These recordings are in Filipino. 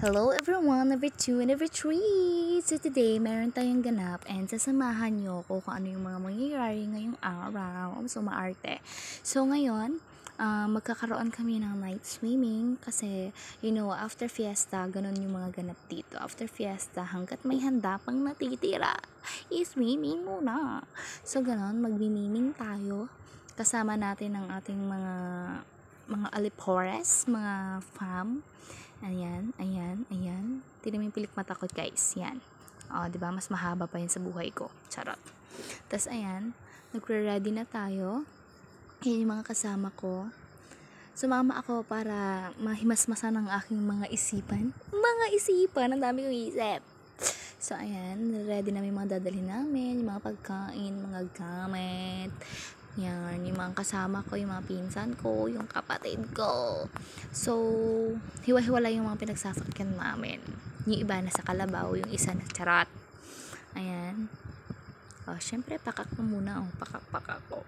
Hello everyone, every 2 and every 3. So today, meron tayong ganap and sasamahan nyo ko kung ano yung mga mangyayari ngayong araw. So maarte. So ngayon, magkakaroon kami ng night swimming kasi, after fiesta, ganun yung mga ganap dito. After fiesta, hanggat may handa pang natitira, i-swimming muna. So ganun, magmimiming tayo. Kasama natin ang ating mga alipores, mga fam. Ayan. Tignan mo yung pilik mata ko, guys. Yan. Diba? Mas mahaba pa yun sa buhay ko. Charot. Tapos, ayan. Nagre-ready na tayo. Ayan yung mga kasama ko. Sumama ako para mahimasmasan ang aking mga isipan. Ang dami kong isip. So, ayan. Ready na yung mga dadalhin namin. Yung mga pagkain, mga gamit. Yan, yung mga kasama ko, yung mga pinsan ko, yung kapatid ko. So, hiwa-hiwala yung mga pinagsasakyan namin. Yung iba na sa Kalabaw, yung isa na Charot. Ayan. Syempre, pakak na muna. Pakak ko.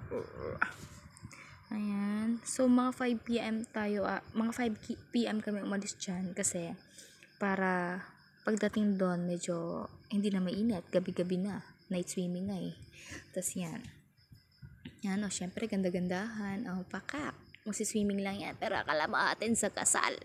Ayan. So, mga 5 p.m. tayo, mga 5 p.m. kami umalis dyan kasi para pagdating doon, medyo hindi na mainit. Gabi-gabi na. Night swimming nga eh. Tapos yan. Yan, syempre ganda-gandahan. Pakak. Magsiswimming lang yan. Pero akala mo atin sa kasal.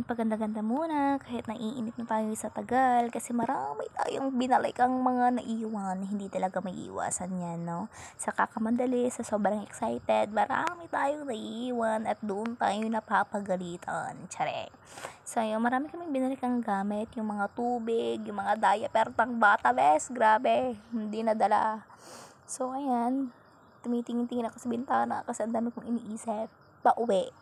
Paganda-ganda muna kahit naiinit na tayo sa tagal kasi marami tayong binalikang mga naiwan, hindi talaga may iwasan yan, no? Sa kakamadali, sa sobrang excited, marami tayong naiiwan at doon tayo napapagalitan. Tsare. So yun, marami kaming binalikang gamit, yung mga tubig, yung mga diaper pang bata, bes, grabe, hindi nadala. So ayan, tumitingin-tingin ako sa bintana kasi ang dami kong iniisip, pauwi.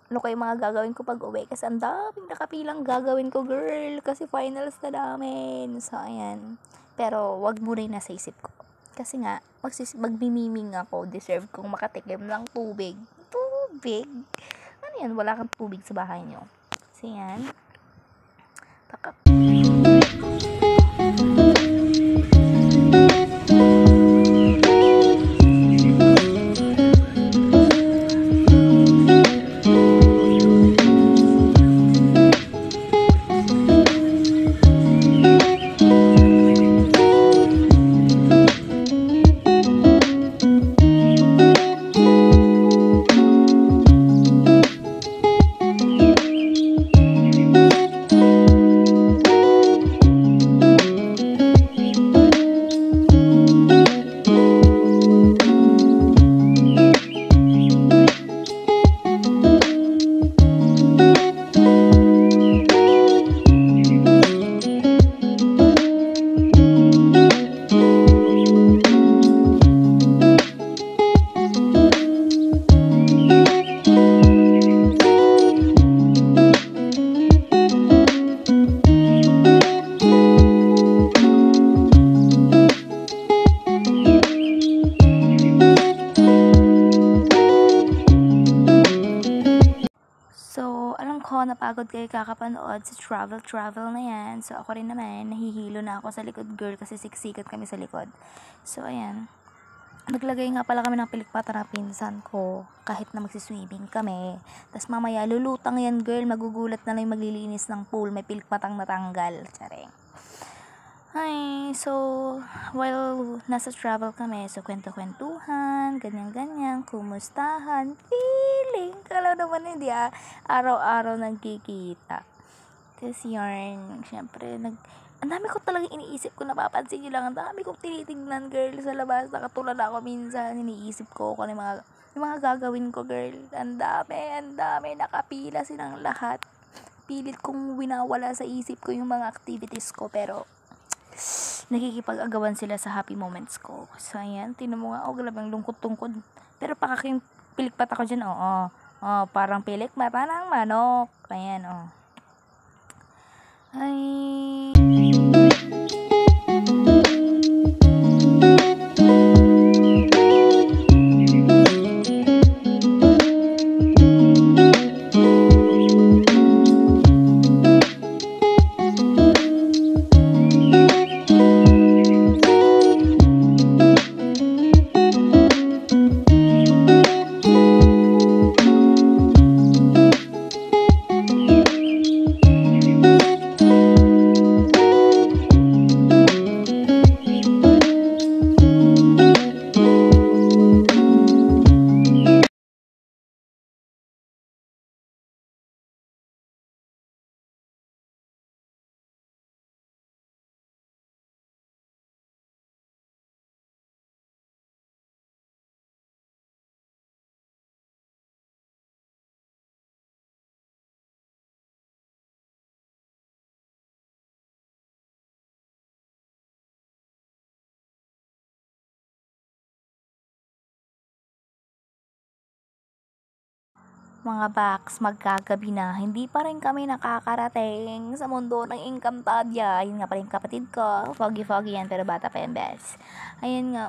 Ano kayo mga gagawin ko pag uwi? Kasi ang daming nakapilang gagawin ko, girl. Kasi finals na namin. So, ayan. Pero, wag mo rin nasa isip ko. Kasi nga, magbimiming ako. Deserve kong makatikim ng tubig. Tubig? Ano yan? Wala kang tubig sa bahay nyo. Kasi yan. Napagod kayo kakapanood sa travel na yan. So, ako rin naman, nahihilo na ako sa likod, girl, kasi siksikat kami sa likod. So, ayan. Naglagay nga pala kami ng pilikpata na pinsan ko, kahit na magsiswimming kami. Tapos mamaya, lulutang yan, girl, magugulat na lang yung maglilinis ng pool, may pilikpatang natanggal. Tsareng. Hi, so, while nasa travel kami, so, kwento-kwentuhan, ganyan-ganyan, kumustahan, feeling, kala naman hindi araw-araw nagkikita. Kasi yarn, syempre, ang dami ko talaga iniisip ko, napapansin nyo lang, ang dami kong tinitingnan, girl, sa labas, nakatulad ako minsan, iniisip ko kung ano yung mga gagawin ko, girl, ang dami, nakapila silang lahat. Pilit kong winawala sa isip ko yung mga activities ko, pero nakikipag-agawan sila sa happy moments ko. So, ayan, tinan mo nga, grabe ang lungkot-tungkod. Pero pakaking pilikpat ako dyan, parang pilik mata ng manok. Ayan, Ay... Mga Baks, magkagabi na, hindi pa rin kami nakakarating sa mundo ng Encantadia. Yun nga pa rin kapatid ko, foggy-foggy yan, pero bata pa yan, best. Ayun nga,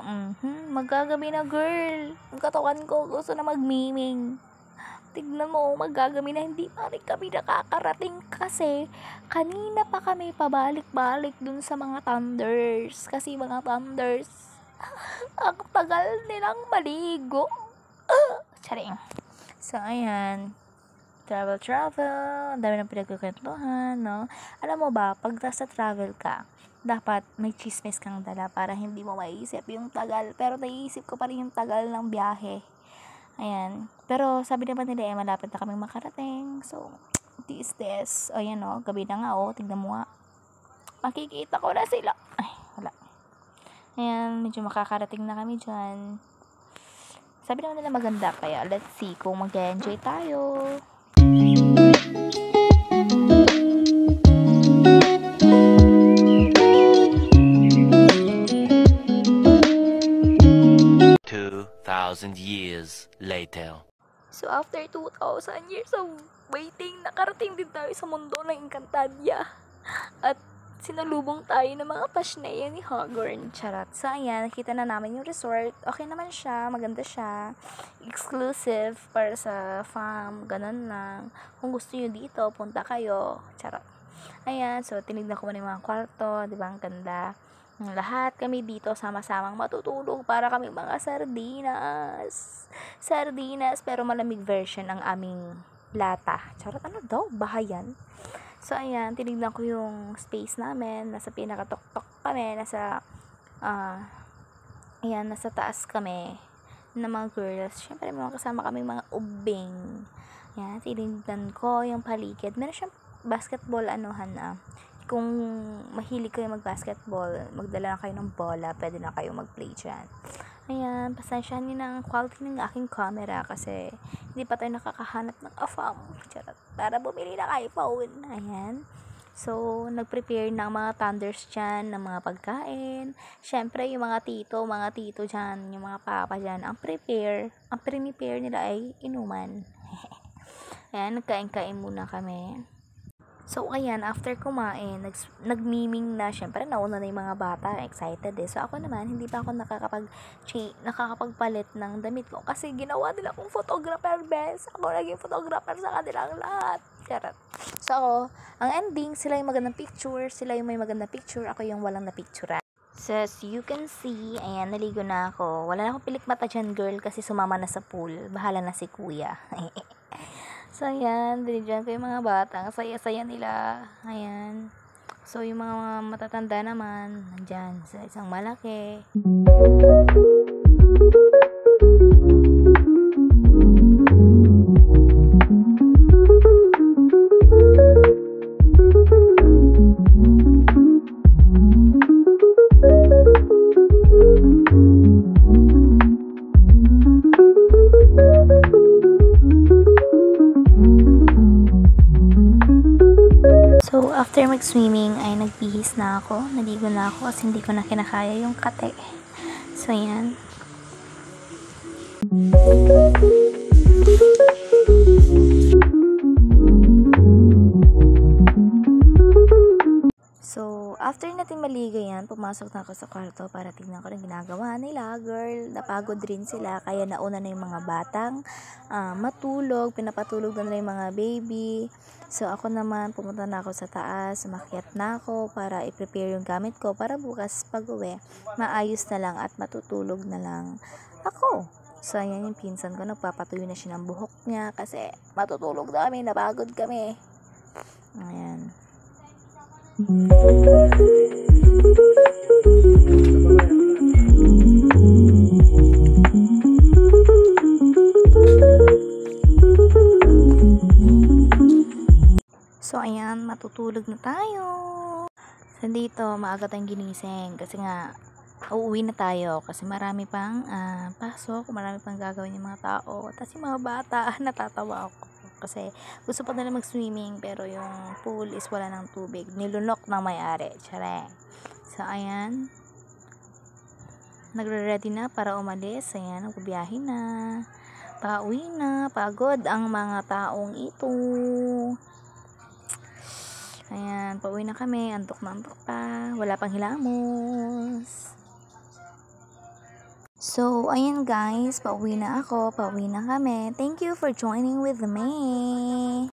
magkagabi na, girl. Ang katawan ko gusto na magmiming. Tignan mo, magkagabi na, hindi pa rin kami nakakarating kasi kanina pa kami pabalik-balik dun sa mga thunders. Kasi mga thunders, ang tagal nilang maligo. Charing. So, ayan. Travel. Ang dami ng pinagkukwentuhan, no? Alam mo ba, pag nasa travel ka, dapat may chismis kang dala para hindi mo maiisip yung tagal. Pero naiisip ko pa rin yung tagal ng biyahe. Ayan. Pero sabi naman nila, malapit na kaming makarating. So, this. O, ayan, no? Gabi na nga, tignan mo nga. Makikita ko na sila. Ay, wala. Ayan, medyo makakarating na kami dyan. Sabi naman nila maganda, kaya let's see kung mag-enjoy tayo. Years later. So after 2,000 years of waiting, nakarating din tayo sa mundo ng Encantadia. At sinalubong tayo ng mga pasneya ni Hagorn. Charot. So, ayan, nakita na namin yung resort. Okay naman siya, maganda siya. Exclusive para sa fam, ganun lang. Kung gusto nyo dito, punta kayo. Charot. Ayan, so, tinignan ko na yung mga kwarto. Diba, ang ganda. Lahat kami dito sama-samang matutulog para kami mga sardinas. Pero malamig version ang aming lata. Charot, ano daw? Bahayan. So, ayan, tinignan ko yung space namin. Nasa pinakatok-tok kami. Nasa taas kami ng mga girls. Siyempre, mga kasama kami mga ubing. Ayan, tinignan ko yung paligid. Meron siyang basketball, kung mahilig kayo mag-basketball, magdala na kayo ng bola, pwede na kayo mag-play dyan. Ayan, pasensyahan nyo ng quality ng aking camera kasi hindi pa tayo nakakahanap ng AFAM. Para bumili ng iPhone. Ayan. So, nag-prepare ng mga thunders dyan, ng mga pagkain. Syempre, yung mga tito dyan, yung mga papa dyan, ang prepare nila ay inuman. Ayan, nagkain-kain muna kami. So, ayan, after kumain, nagmiming na, syempre, nauna na yung mga bata, excited eh. So, ako naman, hindi pa ako nakakapagpalit ng damit ko kasi ginawa nila akong photographer, best. Ako naging photographer sa kanilang lahat. Charot. So, ako, ang ending, sila yung magandang picture, ako yung walang na picture. So, as you can see, ayan, naligo na ako. Wala na akong pilik mata dyan, girl, kasi sumama na sa pool. Bahala na si kuya. So, ayan, dinidyan ko yung mga bata. Ang saya-saya nila. Ayan. So, yung mga matatanda naman, nandyan sa isang malaki. After mag-swimming ay nagbihis na ako, naligo na ako kasi hindi ko na kinakaya yung kate. So yan. So, after natin maligo yan, pumasok na ako sa kwarto para tingnan ko rin ginagawa nila. Girl, napagod rin sila, kaya nauna na yung mga batang matulog, pinapatulog na nila yung mga baby. So, ako naman, pumunta na ako sa taas, umakyat na ako para i-prepare yung gamit ko para bukas pag-uwi, maayos na lang at matutulog na lang ako. So, ayan yung pinsan ko, nagpapatuyo na siya ng buhok niya kasi matutulog na kami, napagod kami. Ayan. So, ayan, matutulog na tayo. So, dito, maaga tayong ginising kasi nga, uuwi na tayo kasi marami pang pasok, marami pang gagawin yung mga tao. Tapos yung mga bata, natatawa ako. Kasi gusto pa nila mag-swimming pero yung pool is wala ng tubig. Nilunok ng may-ari. Tsare. So, ayan. Nagre-ready na para umalis. Ayan, nagbibiyahe na. Pauwi na. Pagod ang mga taong ito. Ayan, pauwi na kami. Antok na antok pa. Wala pang hilamos. So, ayan guys. Pauwi na ako. Pauwi na kami. Thank you for joining with me.